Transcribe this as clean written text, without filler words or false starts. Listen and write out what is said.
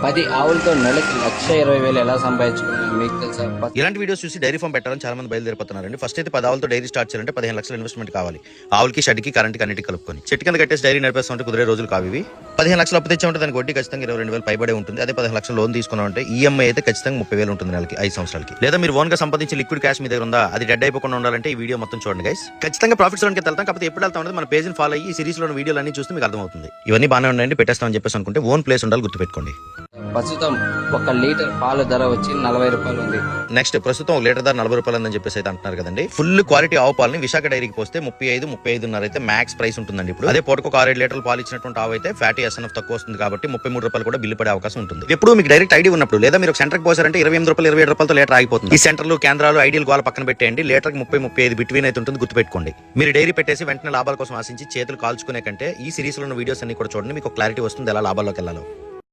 10 ఆవులతో నెలకి 1,20,000 ఎలా సంపాదించుకున్నాను మీకు తెలుసా? ఇలాంటి వీడియోస్ చూసి డైరీ ఫామ్ పెట్టాలని చాలా మంది బయలుదేరిపోతున్నారండి. ఫస్ట్ అయితే 10 ఆవులతో డైరీ స్టార్ట్ చేయాలంటే 15 లక్షల ఇన్వెస్ట్మెంట్ కావాలి. ఆవులకి, షెడ్కి, కరెంట్కి అన్నిటి కలుపుకొని చెట్టు కింద కట్టేసి డైరీ నడిపేస్తుంటే కుదిరే రోజులు కావి. 15 లక్షలు అప్పు తెచ్చామంటే దానికి వడ్డీ ఖచ్చితంగా 22,000 పైబడే ఉంటుంది. అదే 15 లక్షలు లోన్ తీసుకున్నామంటే ఈఎంఐ అయితే ఖచ్చితంగా 30,000 ఉంటుంది నెలకి 5 సంవత్సరాలకి. లేదా మీరు ఓన్ గా సంపాదించి లిక్విడ్ క్యాష్ మీ దగ్గర ఉందా, అది డెడ్ అయిపోకుండా ఉండాలంటే ఈ వీడియో మొత్తం చూడండి గైస్. ఖచ్చితంగా ప్రాఫిట్స్ లోకి వెళ్తాం. కాకపోతే ఎప్పుడు వెళ్తా ఉంటుంది మన పేజ్ని ఫాలో అయ్యి ఈ సిరీస్ లో వీడియోలు అన్ని చూస్తే మీకు అర్థమవుతుంది. ఇవన్నీ బాగానే ఉన్నాయండి, పెట్టేస్తామని చెప్పేసి అనుకుంటే ఓన్ ప్లేస్ ఉండాలి, గుర్తుపెట్టుకోండి. ప్రస్తుతం 1 లీటర్ పాల ధర వచ్చి 40 రూపాయలు ఉంది. నెక్స్ట్ ప్రస్తుతం 1 లీటర్ ధర 40 రూపాయలు అని చెప్పేసి అయితే అంటున్నారు కదండి. ఫుల్ క్వాలిటీ ఆవు పాలని విశాఖ డైరీకి పోస్తే 35-35.5 అయితే మ్యాక్స్ ప్రైస్ ఉంటుందండి. ఇప్పుడు అదే పూటకు 6-7 లీటర్లు పాలు ఇచ్చినటువంటి ఆవు అయితే ఫ్యాటీ ఎస్ఎన్ఎఫ్ తక్కువ వస్తుంది కాబట్టి 33 రూపాయలు కూడా బిల్లు పడే అవకాశం ఉంటుంది. ఎప్పుడు మీకు డైరెక్ట్ ఐడి ఉన్నప్పుడు లేదా మీరు ఒక సెంటర్ కి పోసారంటే 28 రూపాయలు 27 రూపాయలతో లీటర్ ఆగిపోతుంది. ఈ సెంటర్లు, కేంద్రాలు, ఐడియల్ గోల పక్కన పెట్టేయండి. లీటర్ కి 30-35 బిట్వీన్ అయితే ఉంటుంది, గుర్తుపెట్టుకోండి. మీరు డైరీ పెట్టేసి వెంటనే లాభాల కోసం ఆశించి చేతులు కాల్చుకునే కంటే ఈ సిరీస్ లో ఉన్న వీడియోస్ అన్ని కూడా చూడండి, మీకు క్లారిటీ వస్తుంది ఎలా లాభాల్లోకి వెళ్ళాలో.